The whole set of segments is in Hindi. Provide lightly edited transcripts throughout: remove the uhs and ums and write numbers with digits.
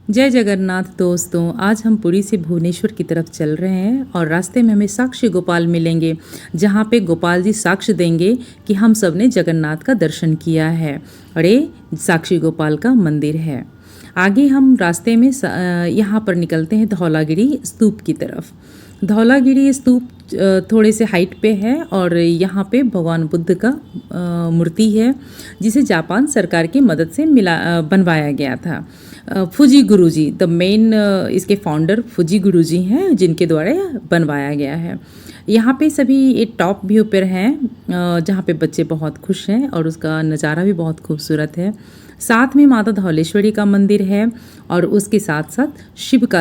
जय जगन्नाथ दोस्तों, आज हम पुरी से भुवनेश्वर की तरफ चल रहे हैं और रास्ते में हमें साक्षी गोपाल मिलेंगे, जहाँ पे गोपाल जी साक्ष्य देंगे कि हम सब ने जगन्नाथ का दर्शन किया है और ये साक्षी गोपाल का मंदिर है। आगे हम रास्ते में यहाँ पर निकलते हैं धौलागिरी स्तूप की तरफ। धौलागिरी स्तूप थोड़े से हाइट पे है और यहाँ पे भगवान बुद्ध का मूर्ति है, जिसे जापान सरकार की मदद से बनवाया गया था। फुजी गुरुजी द मेन इसके फाउंडर फुजी गुरुजी हैं, जिनके द्वारा बनवाया गया है। यहाँ पे सभी एक टॉप व्यू पर हैं, जहाँ पे बच्चे बहुत खुश हैं और उसका नज़ारा भी बहुत खूबसूरत है। साथ में माता धौलेश्वरी का मंदिर है और उसके साथ साथ शिव का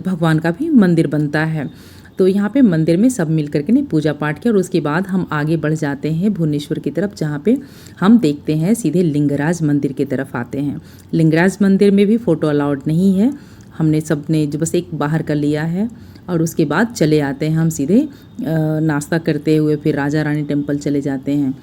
भगवान का भी मंदिर बनता है। तो यहाँ पे मंदिर में सब मिल करके पूजा पाठ किया और उसके बाद हम आगे बढ़ जाते हैं भुवनेश्वर की तरफ, जहाँ पे हम देखते हैं सीधे लिंगराज मंदिर की तरफ आते हैं। लिंगराज मंदिर में भी फ़ोटो अलाउड नहीं है, हमने सब ने जो बस एक बाहर का लिया है और उसके बाद चले आते हैं हम सीधे नाश्ता करते हुए। फिर राजा रानी टेम्पल चले जाते हैं।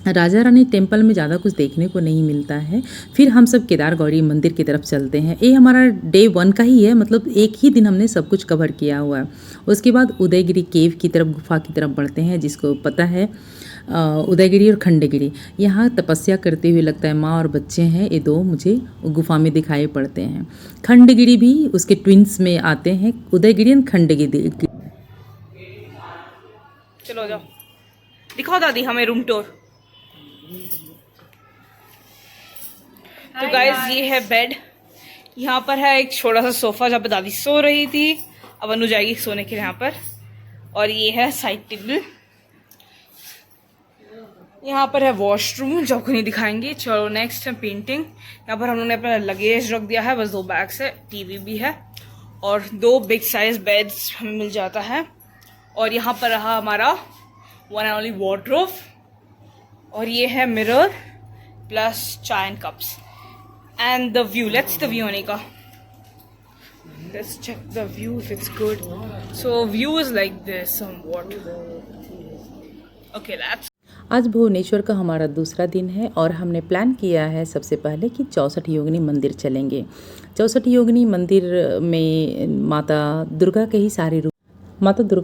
राजा रानी टेम्पल में ज़्यादा कुछ देखने को नहीं मिलता है। फिर हम सब केदार गौरी मंदिर की तरफ चलते हैं। ये हमारा डे 1 का ही है, मतलब एक ही दिन हमने सब कुछ कवर किया हुआ है। उसके बाद उदयगिरी केव की तरफ, गुफा की तरफ बढ़ते हैं, जिसको पता है उदयगिरी और खंडगिरी। यहाँ तपस्या करते हुए लगता है माँ और बच्चे हैं, ये दो मुझे गुफा में दिखाई पड़ते हैं। खंडगिरी भी उसके ट्विंस में आते हैं, उदयगिरी और खंडगिरी। चलो जाओ, दिखाओ दादी हमें रूम टूर। तो गाइस ये है बेड, यहाँ पर है एक छोटा सा सोफा जहाँ पर दादी सो रही थी, अब अनु जाएगी सोने के लिए यहाँ पर। और ये है साइड टेबल, यहाँ पर है वॉशरूम जो आपको नहीं दिखाएंगे। चलो नेक्स्ट है पेंटिंग। यहाँ पर हम लोगों ने अपना लगेज रख दिया है, बस 2 बैग्स है, टीवी भी है और 2 बिग साइज बेड्स हमें मिल जाता है। और यहाँ पर रहा हमारा वन एंड ओनली वार्डरोब और ये है mirror plus chai and cups and the view. Let's the view Anika, let's check the view if it's good. So view is like this somewhat. Okay let's. आज भुवनेश्वर का हमारा दूसरा दिन है और हमने प्लान किया है सबसे पहले कि 64 योगिनी मंदिर चलेंगे। 64 योगिनी मंदिर में माता दुर्गा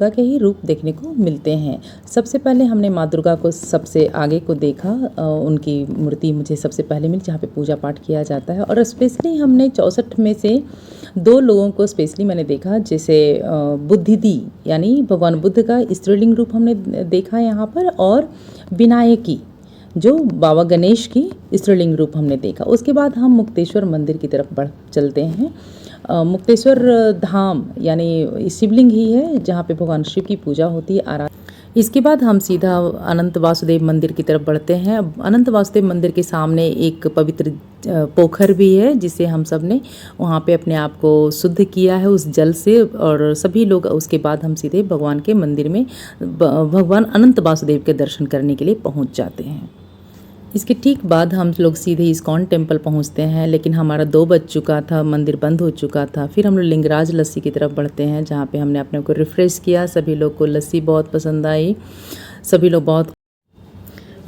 के ही रूप देखने को मिलते हैं। सबसे पहले हमने माँ दुर्गा को सबसे आगे को देखा, उनकी मूर्ति मुझे सबसे पहले मिली जहाँ पे पूजा पाठ किया जाता है। और स्पेशली हमने 64 में से 2 लोगों को स्पेशली मैंने देखा, जैसे बुद्धिदी यानी भगवान बुद्ध का स्त्रीलिंग रूप हमने देखा यहाँ पर, और विनायकी जो बाबा गणेश की स्त्रीलिंग रूप हमने देखा। उसके बाद हम मुक्तेश्वर मंदिर की तरफ चलते हैं। मुक्तेश्वर धाम यानी शिवलिंग ही है जहाँ पे भगवान शिव की पूजा होती है। इसके बाद हम सीधा अनंत वासुदेव मंदिर की तरफ बढ़ते हैं। अनंत वासुदेव मंदिर के सामने एक पवित्र पोखर भी है, जिसे हम सब ने वहाँ पे अपने आप को शुद्ध किया है उस जल से। और सभी लोग उसके बाद हम सीधे भगवान के मंदिर में भगवान अनंत वासुदेव के दर्शन करने के लिए पहुँच जाते हैं। इसके ठीक बाद हम लोग सीधे इस्कॉन टेम्पल पहुंचते हैं, लेकिन हमारा 2 बज चुका था, मंदिर बंद हो चुका था। फिर हम लोग लिंगराज लस्सी की तरफ बढ़ते हैं, जहां पे हमने अपने को रिफ़्रेश किया। सभी लोग को लस्सी बहुत पसंद आई, सभी लोग बहुत।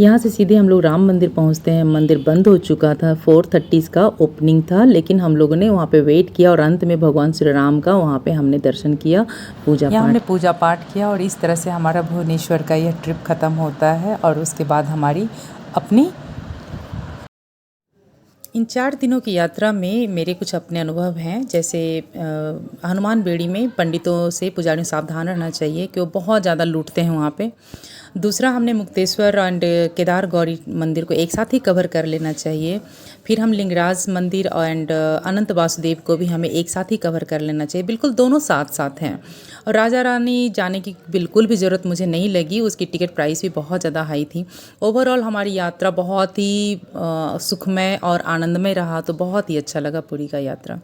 यहाँ से सीधे हम लोग राम मंदिर पहुँचते हैं। मंदिर बंद हो चुका था, 4:30 का ओपनिंग था, लेकिन हम लोगों ने वहाँ पे वेट किया और अंत में भगवान श्री राम का वहाँ पे हमने दर्शन किया, हमने पूजा पाठ किया। और इस तरह से हमारा भुवनेश्वर का यह ट्रिप ख़त्म होता है। और उसके बाद हमारी अपनी इन 4 दिनों की यात्रा में मेरे कुछ अपने अनुभव हैं। जैसे हनुमान बेड़ी में पंडितों से पुजारियों सावधान रहना चाहिए कि वो बहुत ज़्यादा लूटते हैं वहाँ पे। दूसरा, हमने मुक्तेश्वर एंड केदार गौरी मंदिर को एक साथ ही कवर कर लेना चाहिए। फिर हम लिंगराज मंदिर एंड अनंत वासुदेव को भी हमें एक साथ ही कवर कर लेना चाहिए, बिल्कुल दोनों साथ साथ हैं। और राजा रानी जाने की बिल्कुल भी ज़रूरत मुझे नहीं लगी, उसकी टिकट प्राइस भी बहुत ज़्यादा हाई थी। ओवरऑल हमारी यात्रा बहुत ही सुखमय और आनंदमय रहा, तो बहुत ही अच्छा लगा पूरी का यात्रा।